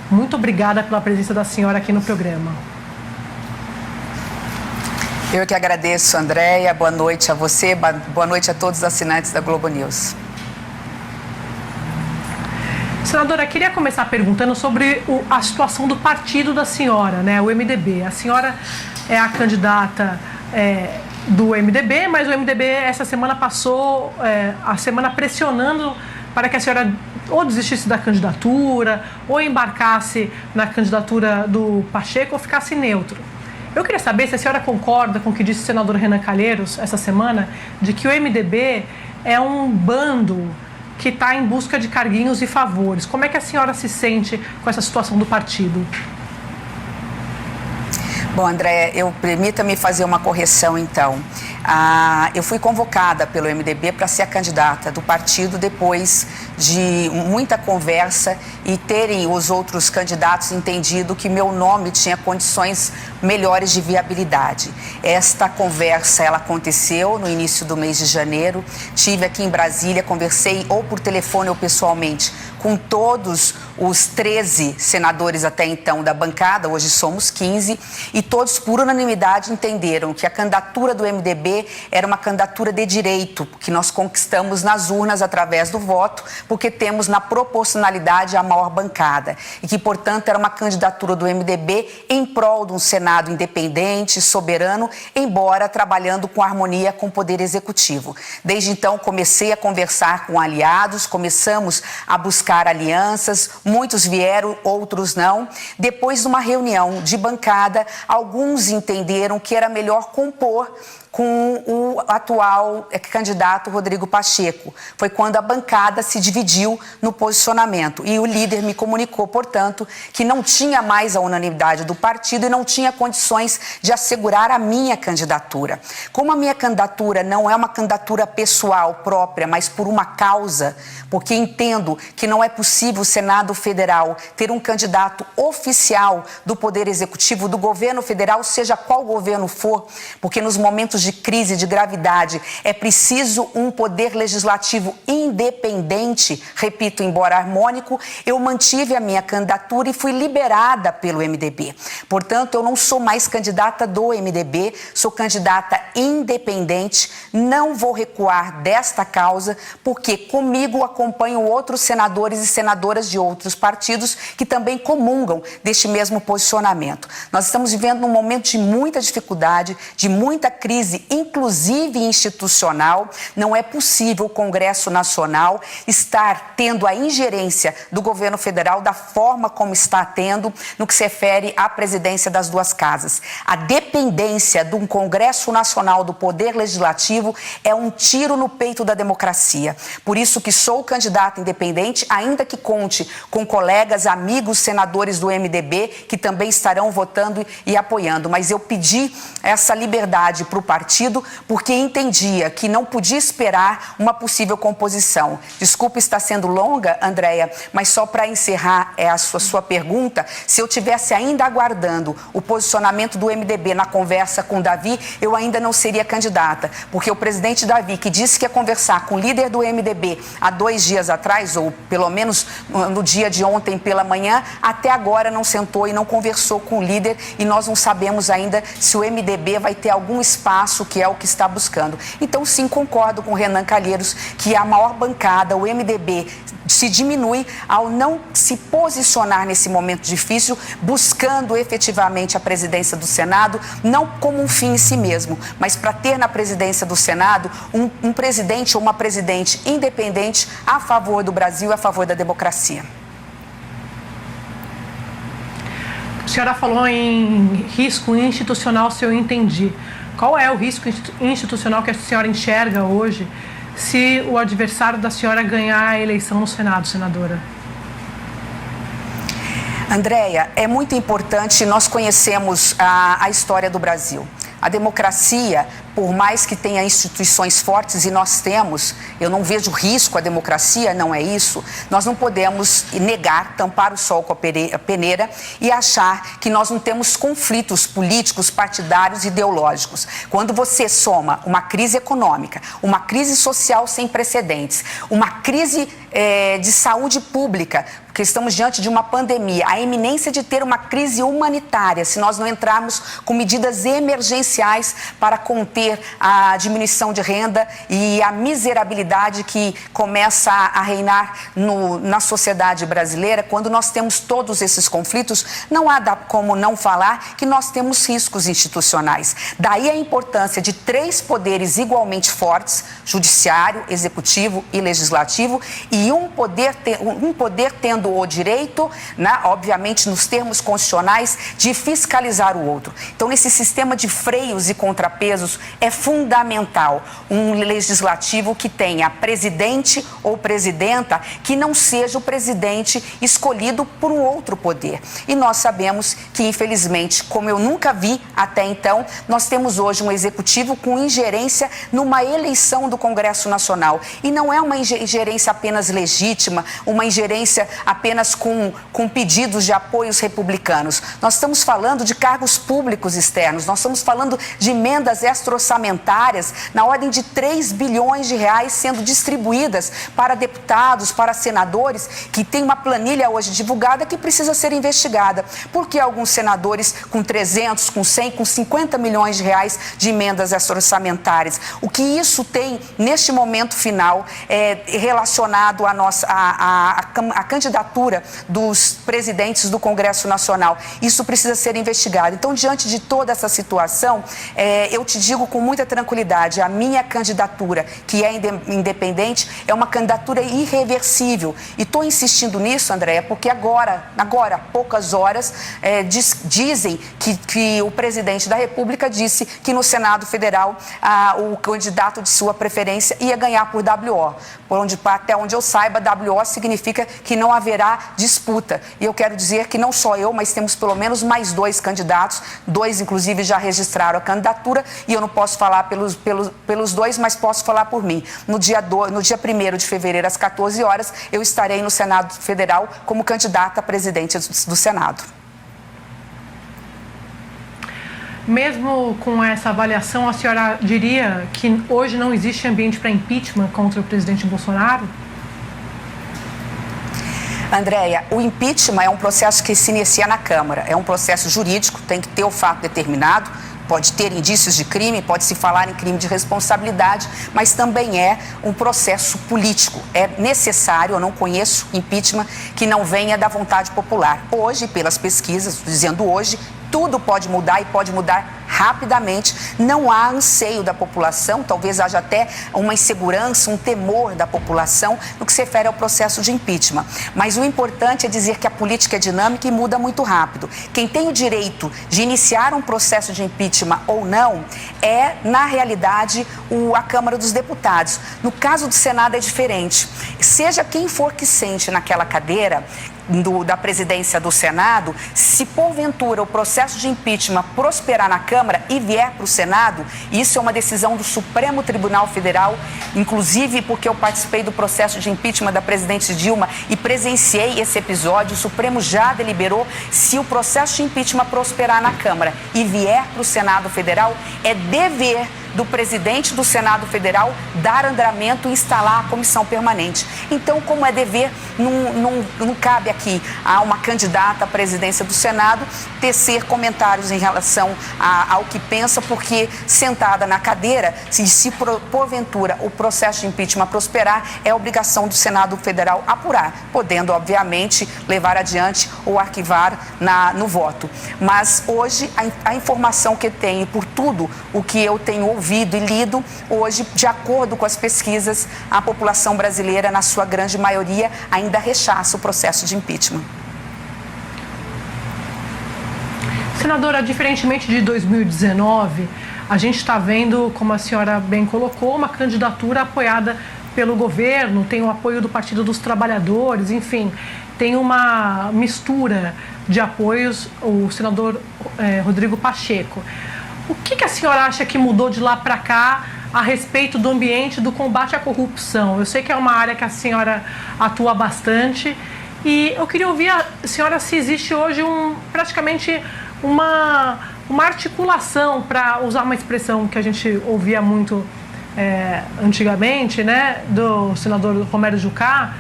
Muito obrigada pela presença da senhora aqui no programa. Eu que agradeço, Andréia. Boa noite a você, boa noite a todos os assinantes da Globo News. Senadora, queria começar perguntando sobre a situação do partido da senhora, né, o MDB. A senhora é a candidata do MDB, mas o MDB essa semana passou a semana pressionando para que a senhora ou desistisse da candidatura, ou embarcasse na candidatura do Pacheco, ou ficasse neutro. Eu queria saber se a senhora concorda com o que disse o senador Renan Calheiros essa semana, de que o MDB é um bando que está em busca de carguinhos e favores. Como é que a senhora se sente com essa situação do partido? Bom, Andréia, permita-me fazer uma correção, então. Eu fui convocada pelo MDB para ser a candidata do partido depois de muita conversa e terem os outros candidatos entendido que meu nome tinha condições melhores de viabilidade. Esta conversa, ela aconteceu no início do mês de janeiro. Tive aqui em Brasília, conversei ou por telefone ou pessoalmente com todos os 13 senadores até então da bancada, hoje somos 15, e todos por unanimidade entenderam que a candidatura do MDB era uma candidatura de direito, que nós conquistamos nas urnas através do voto, porque temos na proporcionalidade a maior bancada, e que, portanto, era uma candidatura do MDB em prol de um Senado independente, soberano, embora trabalhando com harmonia com o Poder Executivo. Desde então, comecei a conversar com aliados, começamos a buscar alianças, muitos vieram, outros não. Depois de uma reunião de bancada, alguns entenderam que era melhor compor com o atual candidato Rodrigo Pacheco. Foi quando a bancada se dividiu no posicionamento e o líder me comunicou, portanto, que não tinha mais a unanimidade do partido e não tinha condições de assegurar a minha candidatura. Como a minha candidatura não é uma candidatura pessoal própria, mas por uma causa, porque entendo que não é possível o Senado Federal ter um candidato oficial do Poder Executivo, do governo federal, seja qual governo for, porque nos momentos de crise, de gravidade, é preciso um poder legislativo independente, repito, embora harmônico. Eu mantive a minha candidatura e fui liberada pelo MDB. Portanto, eu não sou mais candidata do MDB, sou candidata independente, não vou recuar desta causa, porque comigo acompanham outros senadores e senadoras de outros partidos que também comungam deste mesmo posicionamento. Nós estamos vivendo um momento de muita dificuldade, de muita crise, inclusive institucional. Não é possível o Congresso Nacional estar tendo a ingerência do governo federal da forma como está tendo no que se refere à presidência das duas casas. A dependência de um Congresso Nacional do Poder Legislativo é um tiro no peito da democracia. Por isso que sou candidata independente, ainda que conte com colegas, amigos, senadores do MDB, que também estarão votando e apoiando. Mas eu pedi essa liberdade para o partido, porque entendia que não podia esperar uma possível composição. Desculpa estar sendo longa, Andréia, mas só para encerrar a sua pergunta, se eu tivesse ainda aguardando o posicionamento do MDB na conversa com o Davi, eu ainda não seria candidata, porque o presidente Davi, que disse que ia conversar com o líder do MDB há 2 dias atrás, ou pelo menos no dia de ontem pela manhã, até agora não sentou e não conversou com o líder, e nós não sabemos ainda se o MDB vai ter algum espaço, que é o que está buscando. Então, sim, concordo com o Renan Calheiros que a maior bancada, o MDB, se diminui ao não se posicionar nesse momento difícil, buscando efetivamente a presidência do Senado, não como um fim em si mesmo, mas para ter na presidência do Senado um presidente ou uma presidente independente a favor do Brasil, a favor da democracia. A senhora falou em risco institucional, se eu entendi. Qual é o risco institucional que a senhora enxerga hoje se o adversário da senhora ganhar a eleição no Senado, senadora? Andréia, é muito importante, nós conhecemos a história do Brasil. A democracia por mais que tenha instituições fortes, e nós temos, eu não vejo risco à democracia, não é isso, nós não podemos negar, tampar o sol com a peneira e achar que nós não temos conflitos políticos, partidários e ideológicos. Quando você soma uma crise econômica, uma crise social sem precedentes, uma crise de saúde pública, porque estamos diante de uma pandemia, a iminência de ter uma crise humanitária, se nós não entrarmos com medidas emergenciais para conter a diminuição de renda e a miserabilidade que começa a reinar na sociedade brasileira, quando nós temos todos esses conflitos, não há como não falar que nós temos riscos institucionais. Daí a importância de 3 poderes igualmente fortes, judiciário, executivo e legislativo, e um poder tendo o direito, né, obviamente nos termos constitucionais, de fiscalizar o outro. Então, nesse sistema de freios e contrapesos, é fundamental um legislativo que tenha presidente ou presidenta que não seja o presidente escolhido por um outro poder. E nós sabemos que, infelizmente, como eu nunca vi até então, nós temos hoje um executivo com ingerência numa eleição do Congresso Nacional. E não é uma ingerência apenas legítima, uma ingerência apenas com pedidos de apoios republicanos. Nós estamos falando de cargos públicos externos, nós estamos falando de emendas extra-orçamentárias na ordem de 3 bilhões de reais sendo distribuídas para deputados, para senadores, que tem uma planilha hoje divulgada que precisa ser investigada. Porque alguns senadores com 300, com 100, com 50 milhões de reais de emendas extra-orçamentárias. O que isso tem, neste momento final, relacionado à candidatura dos presidentes do Congresso Nacional. Isso precisa ser investigado. Então, diante de toda essa situação, eu te digo com muita tranquilidade, a minha candidatura, que é independente, é uma candidatura irreversível. E estou insistindo nisso, Andréia, porque agora, há poucas horas, dizem que o presidente da República disse que no Senado Federal o candidato de sua preferência ia ganhar por WO. Até onde eu saiba, WO significa que não haverá disputa. E eu quero dizer que não só eu, mas temos pelo menos mais 2 candidatos, 2 inclusive já registraram a candidatura, e eu não posso falar pelos 2, mas posso falar por mim. No dia 1º de fevereiro, às 14 horas, eu estarei no Senado Federal como candidata a presidente do Senado. Mesmo com essa avaliação, a senhora diria que hoje não existe ambiente para impeachment contra o presidente Bolsonaro? Andréia, o impeachment é um processo que se inicia na Câmara. É um processo jurídico, tem que ter o fato determinado, pode ter indícios de crime, pode se falar em crime de responsabilidade, mas também é um processo político. É necessário, eu não conheço impeachment que não venha da vontade popular. Hoje, pelas pesquisas, dizendo hoje, tudo pode mudar e pode mudar rapidamente. Não há anseio da população, talvez haja até uma insegurança, um temor da população no que se refere ao processo de impeachment. Mas o importante é dizer que a política é dinâmica e muda muito rápido. Quem tem o direito de iniciar um processo de impeachment ou não é, na realidade, a Câmara dos Deputados. No caso do Senado é diferente. Seja quem for que sente naquela cadeira da presidência do Senado, se porventura o processo de impeachment prosperar na Câmara e vier para o Senado, isso é uma decisão do Supremo Tribunal Federal, inclusive porque eu participei do processo de impeachment da presidente Dilma e presenciei esse episódio. O Supremo já deliberou: se o processo de impeachment prosperar na Câmara e vier para o Senado Federal, é dever do presidente do Senado Federal dar andamento e instalar a comissão permanente. Então, como é dever, não cabe aqui a uma candidata à presidência do Senado tecer comentários em relação ao que pensa, porque sentada na cadeira, se porventura o processo de impeachment prosperar, é obrigação do Senado Federal apurar, podendo, obviamente, levar adiante ou arquivar no voto. Mas hoje, a informação que tenho, por tudo o que eu tenho ouvido e lido, hoje, de acordo com as pesquisas, a população brasileira, na sua grande maioria, ainda rechaça o processo de impeachment. Senadora, diferentemente de 2019, a gente está vendo, como a senhora bem colocou, uma candidatura apoiada pelo governo, tem o apoio do Partido dos Trabalhadores, enfim, tem uma mistura de apoios, o senador Rodrigo Pacheco. O que a senhora acha que mudou de lá para cá a respeito do ambiente do combate à corrupção? Eu sei que é uma área que a senhora atua bastante e eu queria ouvir a senhora se existe hoje praticamente uma articulação, para usar uma expressão que a gente ouvia muito antigamente, né, do senador Romero Jucá,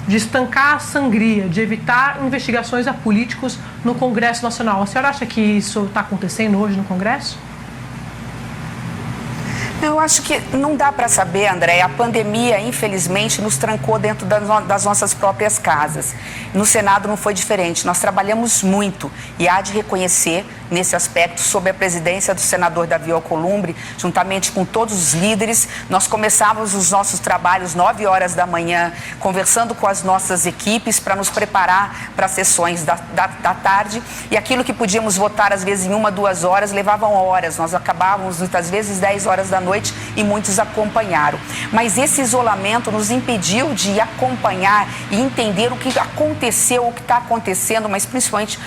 de estancar a sangria, de evitar investigações a políticos no Congresso Nacional. A senhora acha que isso está acontecendo hoje no Congresso? Eu acho que não dá para saber, André. A pandemia, infelizmente, nos trancou dentro das nossas próprias casas. No Senado não foi diferente. Nós trabalhamos muito e há de reconhecer, nesse aspecto, sob a presidência do senador Davi Alcolumbre, juntamente com todos os líderes, nós começávamos os nossos trabalhos 9 horas da manhã, conversando com as nossas equipes para nos preparar para as sessões da tarde, e aquilo que podíamos votar, às vezes, em 1, 2 horas, levavam horas. Nós acabávamos, muitas vezes, 10 horas da noite e muitos acompanharam. Mas esse isolamento nos impediu de acompanhar e entender o que aconteceu, o que está acontecendo, mas principalmente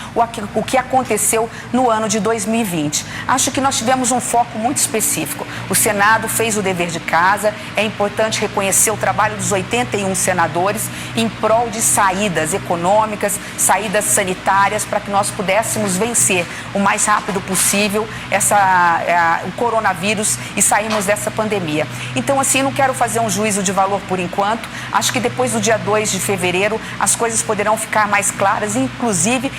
o que aconteceu no ano de 2020. Acho que nós tivemos um foco muito específico. O Senado fez o dever de casa, é importante reconhecer o trabalho dos 81 senadores em prol de saídas econômicas, saídas sanitárias, para que nós pudéssemos vencer o mais rápido possível o coronavírus e sairmos dessa pandemia. Então, assim, não quero fazer um juízo de valor por enquanto. Acho que depois do dia 2 de fevereiro as coisas poderão ficar mais claras, inclusive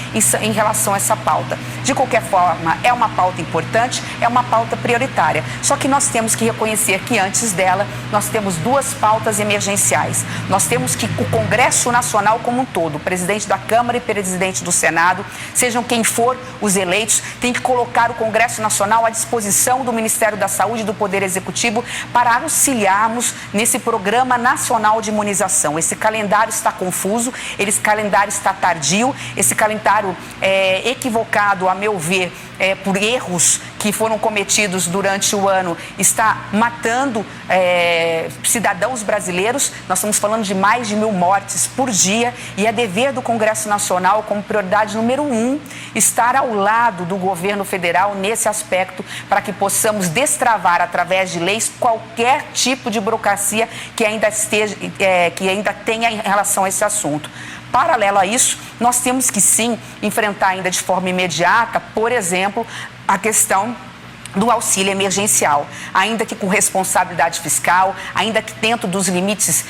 em relação a essa pauta. De qualquer forma, é uma pauta importante, é uma pauta prioritária. Só que nós temos que reconhecer que antes dela, nós temos 2 pautas emergenciais. Nós temos que o Congresso Nacional como um todo, o presidente da Câmara e presidente do Senado, sejam quem for os eleitos, tem que colocar o Congresso Nacional à disposição do Ministério da Saúde e do Poder Executivo para auxiliarmos nesse Programa Nacional de Imunização. Esse calendário está confuso, esse calendário está tardio, esse calendário equivocado, a meu ver, por erros que foram cometidos durante o ano, está matando cidadãos brasileiros. Nós estamos falando de mais de 1.000 mortes por dia e é dever do Congresso Nacional, como prioridade número 1, estar ao lado do governo federal nesse aspecto, para que possamos destravar, através de leis, qualquer tipo de burocracia que ainda tenha em relação a esse assunto. Paralelo a isso, nós temos que sim enfrentar ainda de forma imediata, por exemplo, a questão do auxílio emergencial, ainda que com responsabilidade fiscal, ainda que dentro dos limites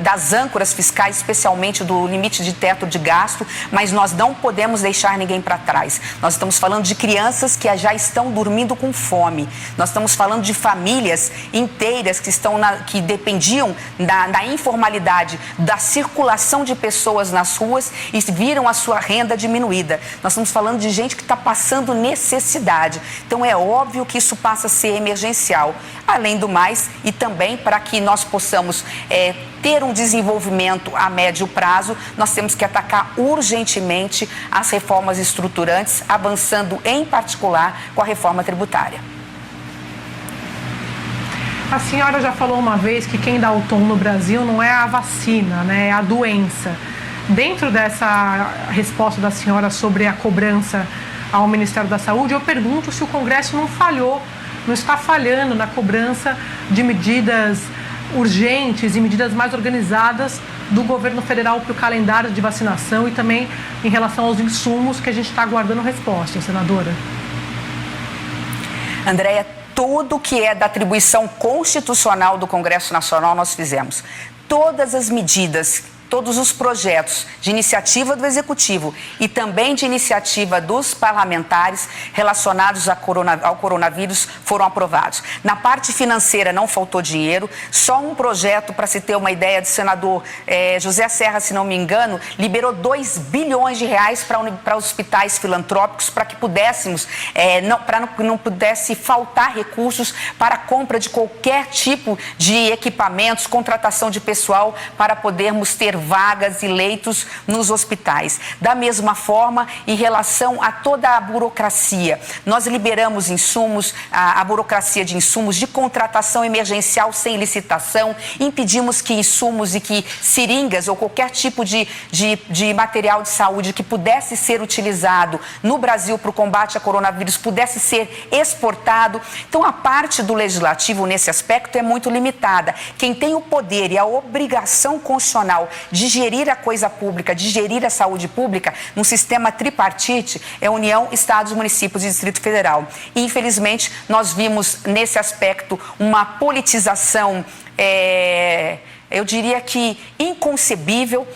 das âncoras fiscais, especialmente do limite de teto de gasto, mas nós não podemos deixar ninguém para trás. Nós estamos falando de crianças que já estão dormindo com fome, nós estamos falando de famílias inteiras que dependiam da informalidade, da circulação de pessoas nas ruas e viram a sua renda diminuída. Nós estamos falando de gente que está passando necessidade. Então é óbvio que isso passa a ser emergencial. Além do mais, e também para que nós possamos ter um desenvolvimento a médio prazo, nós temos que atacar urgentemente as reformas estruturantes, avançando em particular com a reforma tributária. A senhora já falou uma vez que quem dá o tom no Brasil não é a vacina, né? É a doença. Dentro dessa resposta da senhora sobre a cobrança ao Ministério da Saúde, eu pergunto se o Congresso não está falhando na cobrança de medidas urgentes e medidas mais organizadas do governo federal para o calendário de vacinação e também em relação aos insumos que a gente está aguardando resposta, senadora. Andréia, tudo que é da atribuição constitucional do Congresso Nacional nós fizemos. Todas as medidas, todos os projetos de iniciativa do Executivo e também de iniciativa dos parlamentares relacionados ao coronavírus foram aprovados. Na parte financeira não faltou dinheiro, só um projeto, para se ter uma ideia, do senador José Serra, se não me engano, liberou 2 bilhões de reais para hospitais filantrópicos, para que pudéssemos, não pudesse faltar recursos para a compra de qualquer tipo de equipamentos, contratação de pessoal, para podermos ter vagas e leitos nos hospitais. Da mesma forma, em relação a toda a burocracia, nós liberamos insumos, a burocracia de insumos de contratação emergencial sem licitação, impedimos que insumos e que seringas ou qualquer tipo de material de saúde que pudesse ser utilizado no Brasil para o combate a coronavírus pudesse ser exportado. Então, a parte do legislativo nesse aspecto é muito limitada. Quem tem o poder e a obrigação constitucional de gerir a coisa pública, de gerir a saúde pública, num sistema tripartite, é União, Estados, Municípios e Distrito Federal. E, infelizmente, nós vimos nesse aspecto uma politização, eu diria que inconcebível,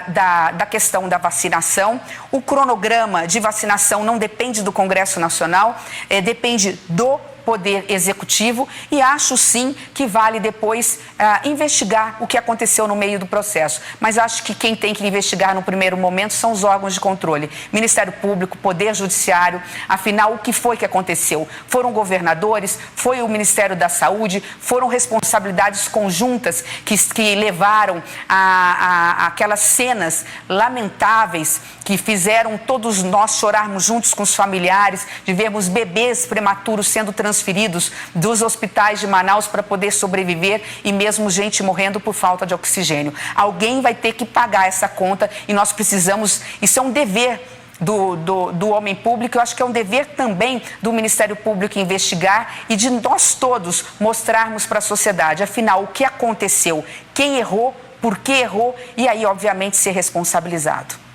da questão da vacinação. O cronograma de vacinação não depende do Congresso Nacional, depende do Poder Executivo, e acho sim que vale depois investigar o que aconteceu no meio do processo. Mas acho que quem tem que investigar no primeiro momento são os órgãos de controle, Ministério Público, Poder Judiciário. Afinal, o que foi que aconteceu? Foram governadores, foi o Ministério da Saúde, foram responsabilidades conjuntas que levaram a aquelas cenas lamentáveis que fizeram todos nós chorarmos juntos com os familiares, de vermos bebês prematuros sendo transferidos dos hospitais de Manaus para poder sobreviver e mesmo gente morrendo por falta de oxigênio. Alguém vai ter que pagar essa conta e nós precisamos, isso é um dever do homem público, eu acho que é um dever também do Ministério Público investigar e de nós todos mostrarmos para a sociedade, afinal, o que aconteceu, quem errou, por que errou e aí, obviamente, ser responsabilizado.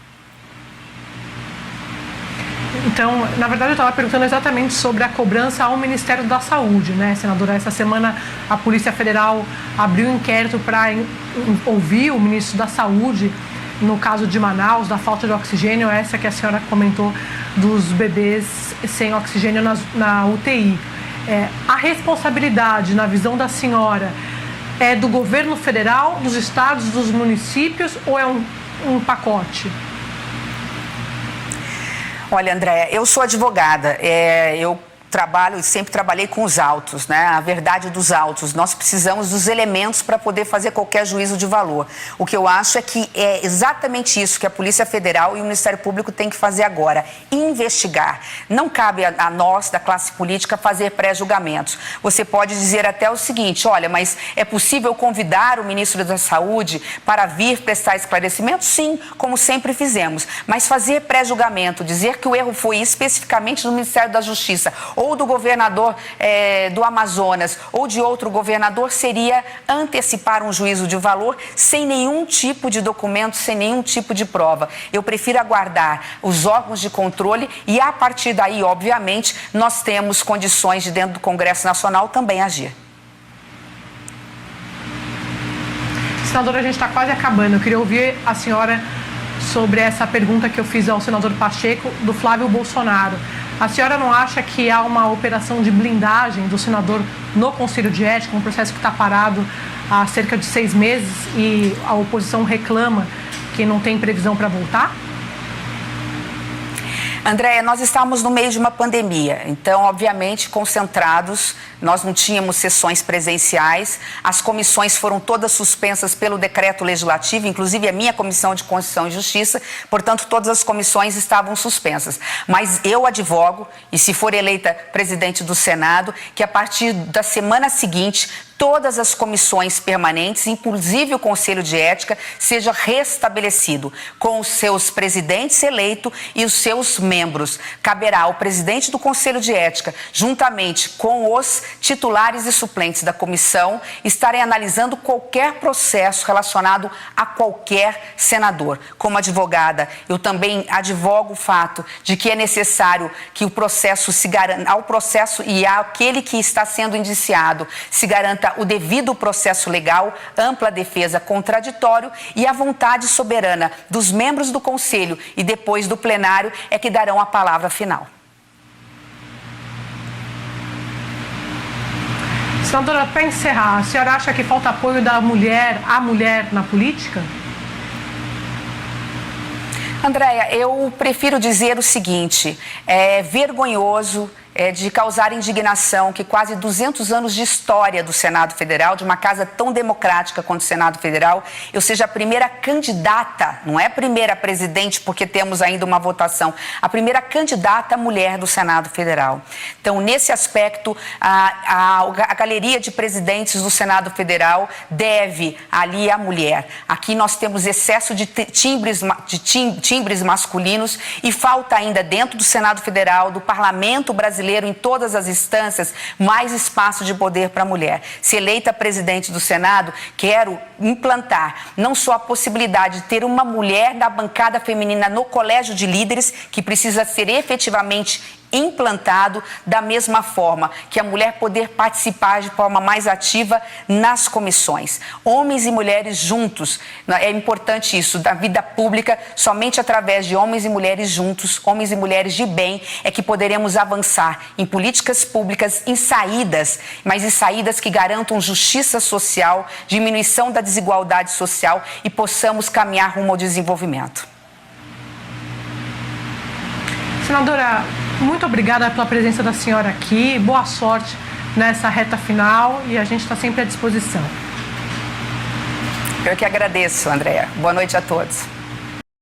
Então, na verdade, eu estava perguntando exatamente sobre a cobrança ao Ministério da Saúde, né, senadora? Essa semana a Polícia Federal abriu um inquérito para ouvir o ministro da Saúde no caso de Manaus, da falta de oxigênio, essa que a senhora comentou dos bebês sem oxigênio na UTI. A responsabilidade, na visão da senhora, é do governo federal, dos estados, dos municípios ou é um pacote? Olha, Andréia, eu sou advogada, eu trabalho e sempre trabalhei com os autos, né? A verdade dos autos. Nós precisamos dos elementos para poder fazer qualquer juízo de valor. O que eu acho é que é exatamente isso que a Polícia Federal e o Ministério Público têm que fazer agora, investigar. Não cabe a nós, da classe política, fazer pré-julgamentos. Você pode dizer até o seguinte, olha, mas é possível convidar o ministro da Saúde para vir prestar esclarecimento? Sim, como sempre fizemos. Mas fazer pré-julgamento, dizer que o erro foi especificamente do Ministério da Justiça ou do governador do Amazonas, ou de outro governador, seria antecipar um juízo de valor sem nenhum tipo de documento, sem nenhum tipo de prova. Eu prefiro aguardar os órgãos de controle e, a partir daí, obviamente, nós temos condições de, dentro do Congresso Nacional, também agir. Senadora, a gente está quase acabando. Eu queria ouvir a senhora sobre essa pergunta que eu fiz ao senador Pacheco, do Flávio Bolsonaro. A senhora não acha que há uma operação de blindagem do senador no Conselho de Ética, um processo que está parado há cerca de 6 meses e a oposição reclama que não tem previsão para voltar? Andréia, nós estávamos no meio de uma pandemia, então, obviamente, concentrados, nós não tínhamos sessões presenciais, as comissões foram todas suspensas pelo decreto legislativo, inclusive a minha Comissão de Constituição e Justiça, portanto, todas as comissões estavam suspensas. Mas eu advogo, e se for eleita presidente do Senado, que a partir da semana seguinte, todas as comissões permanentes, inclusive o Conselho de Ética, seja restabelecido com os seus presidentes eleitos e os seus membros. Caberá ao presidente do Conselho de Ética, juntamente com os titulares e suplentes da comissão, estarem analisando qualquer processo relacionado a qualquer senador. Como advogada, eu também advogo o fato de que é necessário que o processo se garanta, ao processo e àquele que está sendo indiciado, se garanta o devido processo legal, ampla defesa, contraditório e a vontade soberana dos membros do Conselho e depois do plenário é que darão a palavra final. Senadora, para encerrar, a senhora acha que falta apoio da mulher à mulher na política? Andréia, eu prefiro dizer o seguinte, é vergonhoso, de causar indignação que quase 200 anos de história do Senado Federal, de uma casa tão democrática quanto o Senado Federal, eu seja a primeira candidata, não é a primeira presidente, porque temos ainda uma votação, a primeira candidata mulher do Senado Federal. Então, nesse aspecto, a galeria de presidentes do Senado Federal deve ali à mulher. Aqui nós temos excesso de timbres masculinos e falta ainda dentro do Senado Federal, do Parlamento brasileiro, em todas as instâncias, mais espaço de poder para a mulher. Se eleita presidente do Senado, quero implantar não só a possibilidade de ter uma mulher da bancada feminina no colégio de líderes, que precisa ser efetivamente implantado, da mesma forma que a mulher poder participar de forma mais ativa nas comissões. Homens e mulheres juntos, é importante isso, da vida pública, somente através de homens e mulheres juntos, homens e mulheres de bem, é que poderemos avançar em políticas públicas, em saídas, mas em saídas que garantam justiça social, diminuição da desigualdade social e possamos caminhar rumo ao desenvolvimento. Senadora, muito obrigada pela presença da senhora aqui. Boa sorte nessa reta final e a gente está sempre à disposição. Eu que agradeço, Andréa. Boa noite a todos.